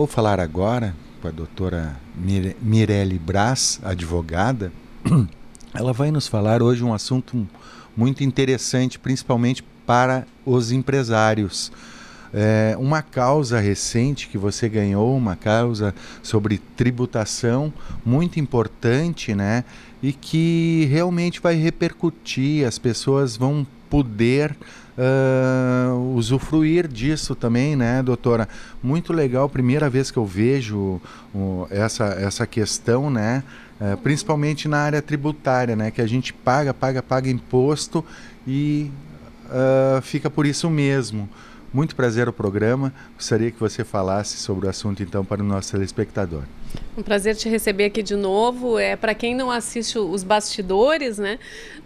Vou falar agora com a doutora Mirelle Braz, advogada. Ela vai nos falar hoje um assunto muito interessante, principalmente para os empresários. Uma causa recente que você ganhou, uma causa sobre tributação muito importante, né? E que realmente vai repercutir, as pessoas vão poder usufruir disso também, né, doutora? Muito legal, primeira vez que eu vejo essa questão, né? Principalmente na área tributária, né? Que a gente paga imposto e fica por isso mesmo. Muito prazer o programa. Gostaria que você falasse sobre o assunto, então, para o nosso telespectador. Um prazer te receber aqui de novo. Para quem não assiste os bastidores, né,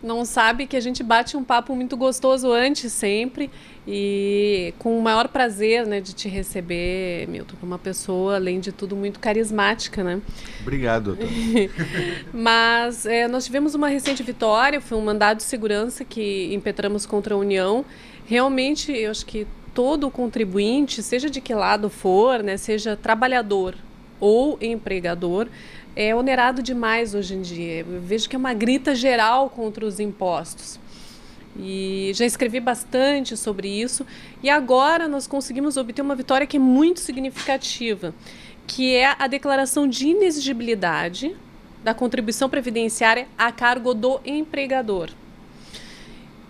não sabe que a gente bate um papo muito gostoso antes sempre e com o maior prazer, né, de te receber, Milton, como uma pessoa, além de tudo, muito carismática, né? Obrigado, doutor. Mas nós tivemos uma recente vitória, foi um mandado de segurança que impetramos contra a União. Realmente, eu acho que todo contribuinte, seja de que lado for, né, seja trabalhador ou empregador, é onerado demais hoje em dia. Eu vejo que é uma grita geral contra os impostos. E já escrevi bastante sobre isso. E agora nós conseguimos obter uma vitória que é muito significativa, que é a declaração de inexigibilidade da contribuição previdenciária a cargo do empregador.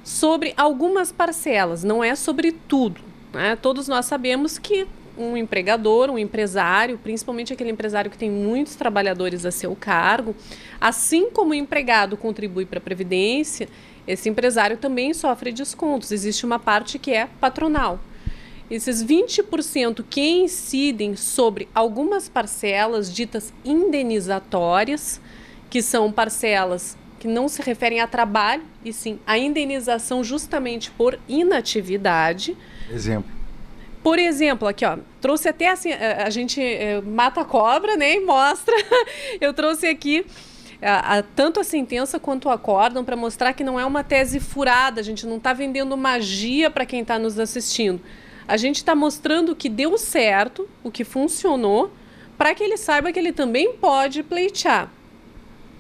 Sobre algumas parcelas, não é sobre tudo, né? Todos nós sabemos que um empregador, um empresário, principalmente aquele empresário que tem muitos trabalhadores a seu cargo, assim como o empregado contribui para a Previdência, esse empresário também sofre descontos. Existe uma parte que é patronal. Esses 20% que incidem sobre algumas parcelas ditas indenizatórias, que são parcelas que não se referem a trabalho, e sim a indenização justamente por inatividade. Exemplo. Por exemplo, aqui, ó, trouxe até assim, a gente mata a cobra, né, e mostra. Eu trouxe aqui tanto a sentença quanto o acórdão para mostrar que não é uma tese furada, a gente não está vendendo magia para quem está nos assistindo. A gente está mostrando o que deu certo, o que funcionou, para que ele saiba que ele também pode pleitear.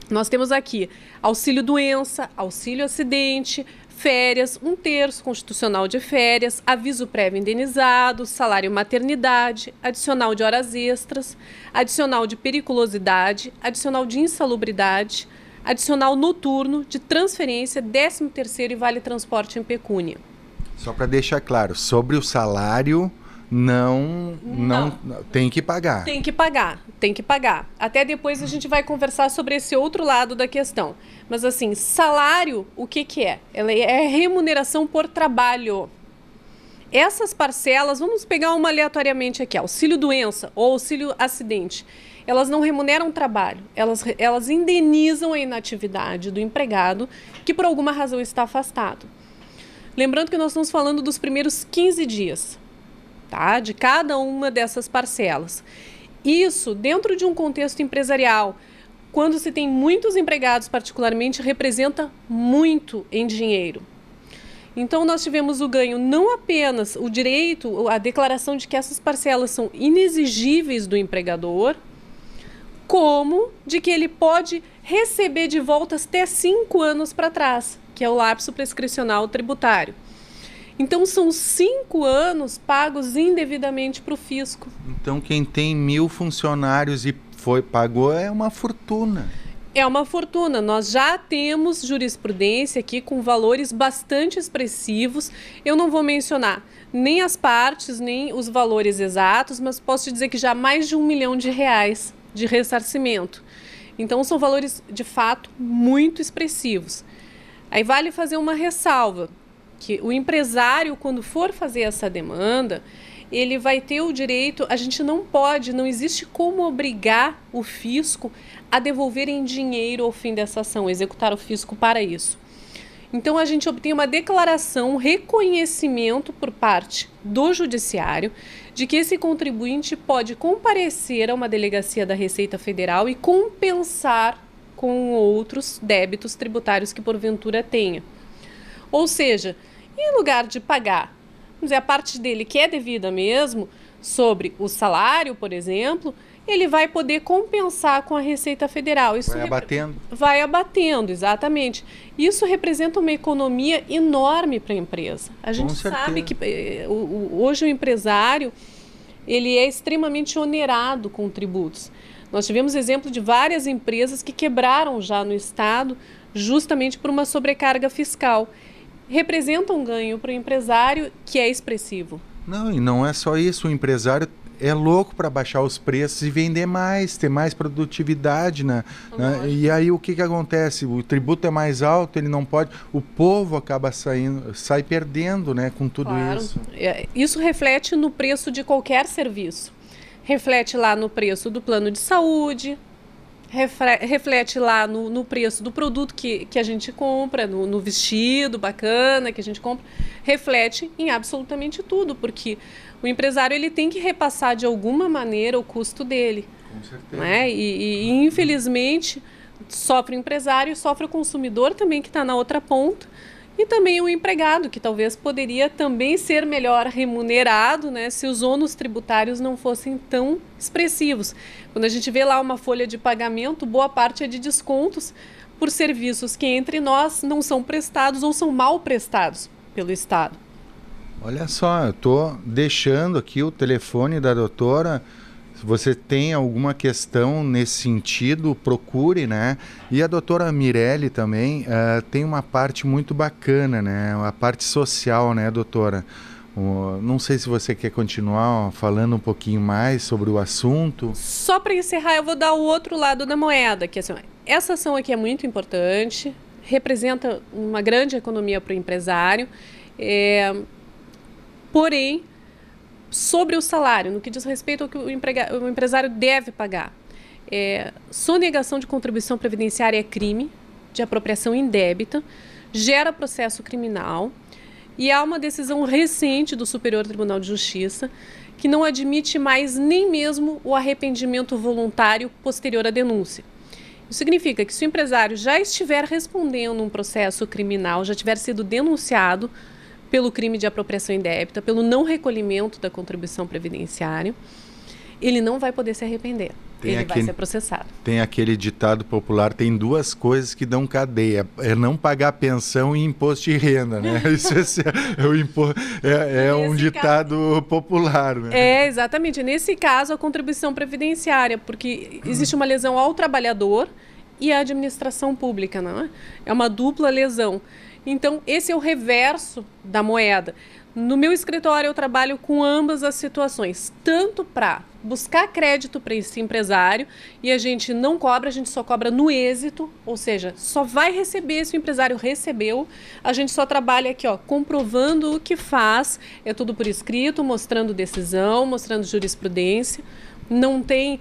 Nós temos aqui auxílio-doença, auxílio-acidente, férias, 1/3 constitucional de férias, aviso prévio indenizado, salário-maternidade, adicional de horas extras, adicional de periculosidade, adicional de insalubridade, adicional noturno, de transferência, 13º e vale transporte em pecúnia. Só para deixar claro, sobre o salário, não tem que pagar. Tem que pagar. Até depois a gente vai conversar sobre esse outro lado da questão. Mas assim, salário, o que é? Ela é remuneração por trabalho. Essas parcelas, vamos pegar uma aleatoriamente aqui, auxílio-doença ou auxílio-acidente. Elas não remuneram trabalho, elas indenizam a inatividade do empregado que por alguma razão está afastado. Lembrando que nós estamos falando dos primeiros 15 dias. Tá? De cada uma dessas parcelas. Isso, dentro de um contexto empresarial, quando se tem muitos empregados particularmente, representa muito em dinheiro. Então, nós tivemos o ganho, não apenas o direito, a declaração de que essas parcelas são inexigíveis do empregador, como de que ele pode receber de volta até 5 anos para trás, que é o lapso prescricional tributário. Então, são 5 anos pagos indevidamente para o fisco. Então, quem tem 1.000 funcionários e pagou é uma fortuna. É uma fortuna. Nós já temos jurisprudência aqui com valores bastante expressivos. Eu não vou mencionar nem as partes, nem os valores exatos, mas posso te dizer que já mais de R$1 milhão de ressarcimento. Então, são valores, de fato, muito expressivos. Aí vale fazer uma ressalva, que o empresário, quando for fazer essa demanda, ele vai ter o direito, a gente não existe como obrigar o fisco a devolver em dinheiro ao fim dessa ação, executar o fisco para isso. Então, a gente obtém uma declaração, um reconhecimento por parte do judiciário de que esse contribuinte pode comparecer a uma delegacia da Receita Federal e compensar com outros débitos tributários que porventura tenha. Ou seja, em lugar de pagar, vamos dizer, a parte dele que é devida mesmo, sobre o salário, por exemplo, ele vai poder compensar com a Receita Federal. Isso vai abatendo? Vai abatendo, exatamente. Isso representa uma economia enorme para a empresa. A gente sabe que hoje o empresário ele é extremamente onerado com tributos. Nós tivemos exemplo de várias empresas que quebraram já no Estado justamente por uma sobrecarga fiscal. Representa um ganho para o empresário que é expressivo. Não, e não é só isso. O empresário é louco para baixar os preços e vender mais, ter mais produtividade, né? E aí o que acontece? O tributo é mais alto, ele não pode... O povo acaba sai perdendo, né, com tudo isso. Isso reflete no preço de qualquer serviço. Reflete lá no preço do plano de saúde, reflete lá no preço do produto que a gente compra, no vestido bacana que a gente compra, reflete em absolutamente tudo, porque o empresário ele tem que repassar de alguma maneira o custo dele. Com certeza. Né? E infelizmente sofre o empresário e sofre o consumidor também que está na outra ponta, e também o empregado, que talvez poderia também ser melhor remunerado, né, se os ônus tributários não fossem tão expressivos. Quando a gente vê lá uma folha de pagamento, boa parte é de descontos por serviços que entre nós não são prestados ou são mal prestados pelo Estado. Olha só, eu estou deixando aqui o telefone da doutora. Se você tem alguma questão nesse sentido, procure, né? E a doutora Mirelle também tem uma parte muito bacana, né? A parte social, né, doutora? Não sei se você quer continuar falando um pouquinho mais sobre o assunto. Só para encerrar, eu vou dar o outro lado da moeda, que assim, essa ação aqui é muito importante, representa uma grande economia para o empresário, porém, sobre o salário, no que diz respeito ao que o empresário deve pagar. Sonegação de contribuição previdenciária é crime de apropriação indébita, gera processo criminal, e há uma decisão recente do Superior Tribunal de Justiça que não admite mais nem mesmo o arrependimento voluntário posterior à denúncia. Isso significa que se o empresário já estiver respondendo um processo criminal, já tiver sido denunciado pelo crime de apropriação indébita, pelo não recolhimento da contribuição previdenciária, ele não vai poder se arrepender. Vai ser processado. Tem aquele ditado popular, tem duas coisas que dão cadeia, é não pagar pensão e imposto de renda, né? Isso é um ditado popular, né? Exatamente. Nesse caso, a contribuição previdenciária, porque existe uma lesão ao trabalhador e à administração pública, não é? É uma dupla lesão. Então, esse é o reverso da moeda. No meu escritório, eu trabalho com ambas as situações, tanto para buscar crédito para esse empresário, e a gente não cobra, a gente só cobra no êxito, ou seja, só vai receber se o empresário recebeu, a gente só trabalha aqui, comprovando o que faz, é tudo por escrito, mostrando decisão, mostrando jurisprudência, não tem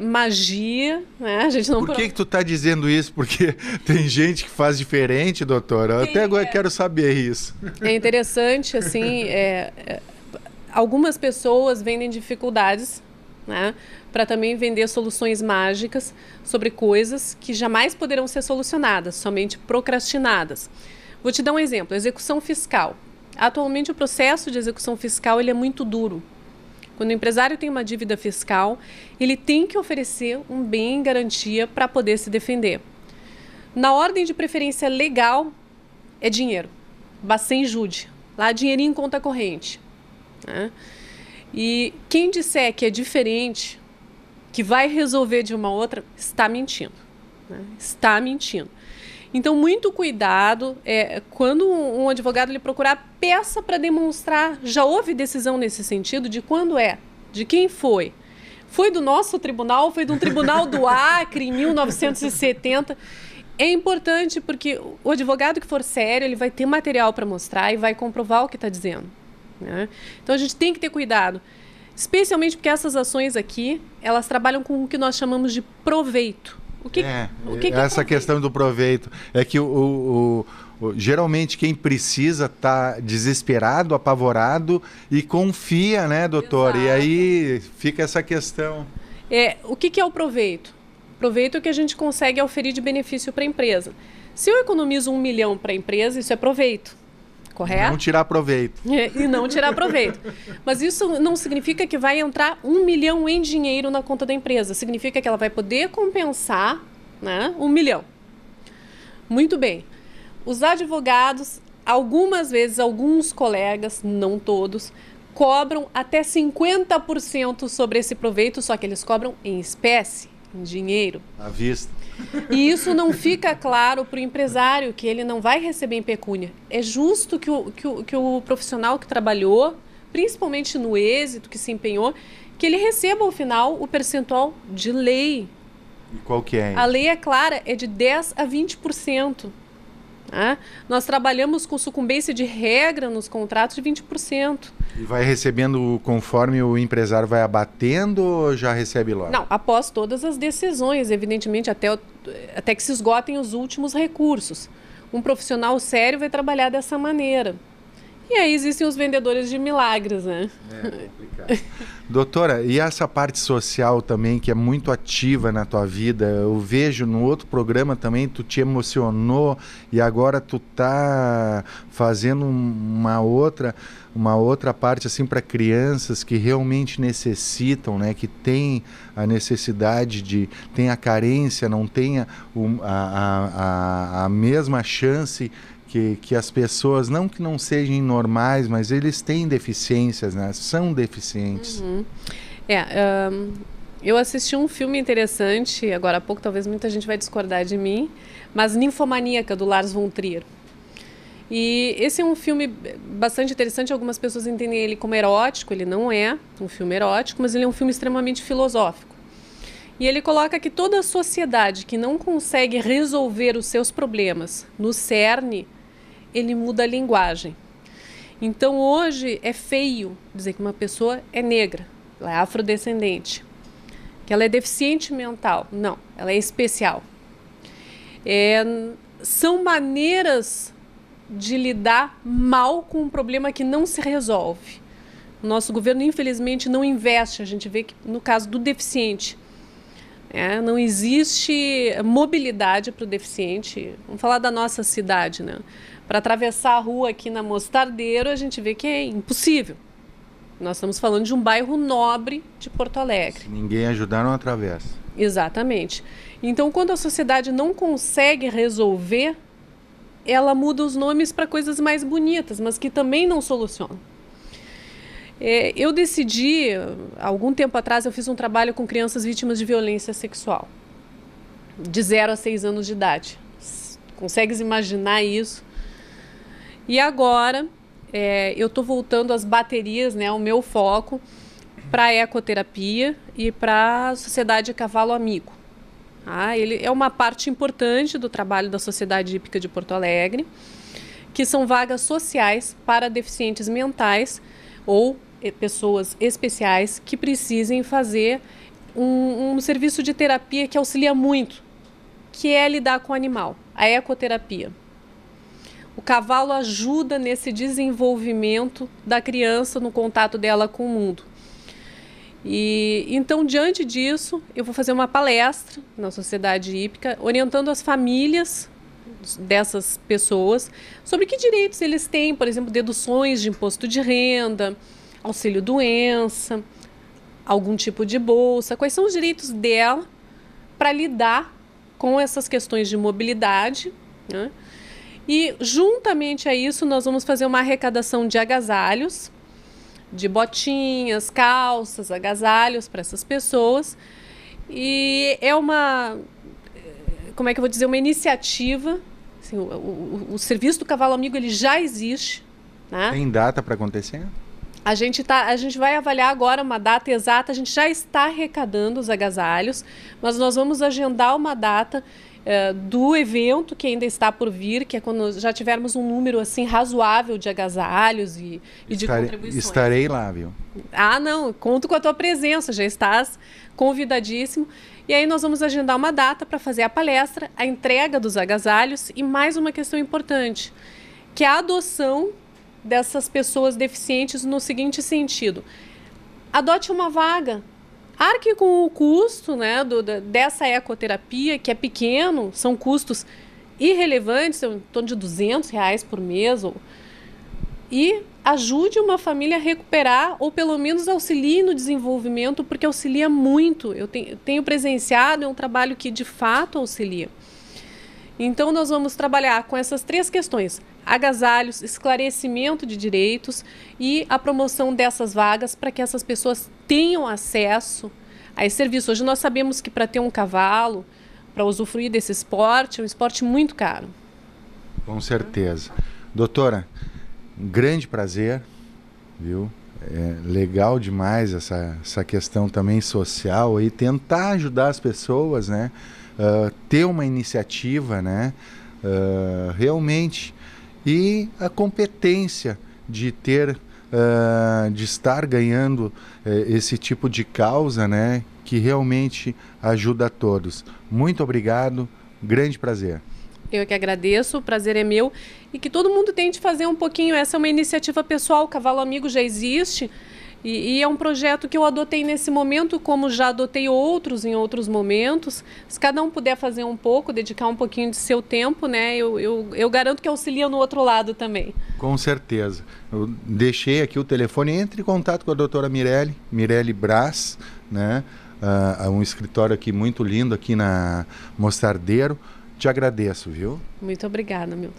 magia, né? A gente não... Por que tu tá dizendo isso? Porque tem gente que faz diferente, doutora. Até agora quero saber isso. É interessante, assim, algumas pessoas vendem dificuldades, né, para também vender soluções mágicas sobre coisas que jamais poderão ser solucionadas, somente procrastinadas. Vou te dar um exemplo, execução fiscal. Atualmente o processo de execução fiscal ele é muito duro. Quando o empresário tem uma dívida fiscal, ele tem que oferecer um bem em garantia para poder se defender. Na ordem de preferência legal, é dinheiro. Bacen Jude. Lá, dinheirinho em conta corrente. Né? E quem disser que é diferente, que vai resolver de uma outra, está mentindo. Né? Está mentindo. Então, muito cuidado. Quando um advogado lhe procurar, peça para demonstrar. Já houve decisão nesse sentido de quando de quem foi. Foi do nosso tribunal, foi de um tribunal do Acre, em 1970. É importante porque o advogado que for sério, ele vai ter material para mostrar e vai comprovar o que está dizendo. Né? Então, a gente tem que ter cuidado. Especialmente porque essas ações aqui, elas trabalham com o que nós chamamos de proveito. O que essa questão do proveito é que geralmente quem precisa está desesperado, apavorado e confia, né, doutora? Exato. E aí fica essa questão. O que é o proveito? Proveito é o que a gente consegue oferir de benefício para a empresa. Se eu economizo 1 milhão para a empresa, isso é proveito. correto? Não tirar proveito. E não tirar proveito. Mas isso não significa que vai entrar 1 milhão em dinheiro na conta da empresa. Significa que ela vai poder compensar, né, 1 milhão. Muito bem. Os advogados, algumas vezes, alguns colegas, não todos, cobram até 50% sobre esse proveito, só que eles cobram em espécie, em dinheiro. À vista. E isso não fica claro para o empresário, que ele não vai receber em pecúnia. É justo que o profissional que trabalhou, principalmente no êxito, que se empenhou, que ele receba ao final o percentual de lei. E qual que é? A lei é clara, é de 10% a 20%. Né? Nós trabalhamos com sucumbência de regra nos contratos de 20%. E vai recebendo conforme o empresário vai abatendo ou já recebe logo? Não, após todas as decisões, evidentemente, até que se esgotem os últimos recursos. Um profissional sério vai trabalhar dessa maneira. E aí existem os vendedores de milagres, né? É complicado. Doutora, e essa parte social também, que é muito ativa na tua vida? Eu vejo no outro programa também, tu te emocionou e agora tu tá fazendo uma outra parte assim para crianças que realmente necessitam, né? Que tem a necessidade tem a carência, não tem a mesma chance que as pessoas, não que não sejam normais, mas eles têm deficiências, né? São deficientes. Uhum. Eu assisti um filme interessante, agora há pouco, talvez muita gente vai discordar de mim, mas Ninfomaníaca, do Lars von Trier. E esse é um filme bastante interessante, algumas pessoas entendem ele como erótico, ele não é um filme erótico, mas ele é um filme extremamente filosófico. E ele coloca que toda a sociedade que não consegue resolver os seus problemas no cerne, ele muda a linguagem. Então hoje é feio dizer que uma pessoa é negra, ela é afrodescendente, que ela é deficiente mental. Não, ela é especial. São maneiras de lidar mal com um problema que não se resolve. O nosso governo, infelizmente, não investe. A gente vê que, no caso do deficiente, não existe mobilidade para o deficiente. Vamos falar da nossa cidade, né? Para atravessar a rua aqui na Mostardeiro, a gente vê que é impossível. Nós estamos falando de um bairro nobre de Porto Alegre. Se ninguém ajudar, não atravessa. Exatamente. Então, quando a sociedade não consegue resolver, ela muda os nomes para coisas mais bonitas, mas que também não solucionam. Eu decidi, há algum tempo atrás, eu fiz um trabalho com crianças vítimas de violência sexual, de 0 a 6 anos de idade. Consegues imaginar isso? E agora, eu estou voltando as baterias, né, o meu foco, para a ecoterapia e para a Sociedade Cavalo Amigo. Ele é uma parte importante do trabalho da Sociedade Hípica de Porto Alegre, que são vagas sociais para deficientes mentais ou pessoas especiais que precisem fazer um serviço de terapia que auxilia muito, que é lidar com o animal, a ecoterapia. O cavalo ajuda nesse desenvolvimento da criança, no contato dela com o mundo. E então, diante disso, eu vou fazer uma palestra na Sociedade Hípica, orientando as famílias dessas pessoas sobre que direitos eles têm, por exemplo, deduções de imposto de renda, auxílio-doença, algum tipo de bolsa, quais são os direitos dela para lidar com essas questões de mobilidade, né? E, juntamente a isso, nós vamos fazer uma arrecadação de agasalhos, de botinhas, calças, agasalhos para essas pessoas. E é uma iniciativa. Assim, o serviço do Cavalo Amigo ele já existe. Né? Tem data para acontecer? A gente vai avaliar agora uma data exata. A gente já está arrecadando os agasalhos, mas nós vamos agendar uma data do evento que ainda está por vir, que é quando já tivermos um número assim razoável de agasalhos e de contribuições. Estarei lá, viu? Não, conto com a tua presença, já estás convidadíssimo. E aí nós vamos agendar uma data para fazer a palestra, a entrega dos agasalhos e mais uma questão importante, que é a adoção dessas pessoas deficientes no seguinte sentido: adote uma vaga. Arque com o custo, né, dessa ecoterapia, que é pequeno, são custos irrelevantes, em torno de R$200 por mês, e ajude uma família a recuperar, ou pelo menos auxilie no desenvolvimento, porque auxilia muito. Eu tenho presenciado, é um trabalho que de fato auxilia. Então nós vamos trabalhar com essas 3 questões: agasalhos, esclarecimento de direitos e a promoção dessas vagas para que essas pessoas tenham acesso a esse serviço. Hoje nós sabemos que para ter um cavalo, para usufruir desse esporte, é um esporte muito caro. Com certeza. Doutora, um grande prazer, viu? É legal demais essa questão também social e tentar ajudar as pessoas, né? Ter uma iniciativa, né? Realmente, e a competência de ter, de estar ganhando esse tipo de causa, né? Que realmente ajuda a todos. Muito obrigado, grande prazer. Eu que agradeço, o prazer é meu, e que todo mundo tente fazer um pouquinho. Essa é uma iniciativa pessoal, o Cavalo Amigo já existe, e é um projeto que eu adotei nesse momento, como já adotei outros em outros momentos. Se cada um puder fazer um pouco, dedicar um pouquinho de seu tempo, né, eu garanto que auxilia no outro lado também. Com certeza. Eu deixei aqui o telefone, entre em contato com a doutora Mirelle Brás, né, um escritório aqui muito lindo aqui na Mostardeiro. Te agradeço, viu? Muito obrigada, Milton.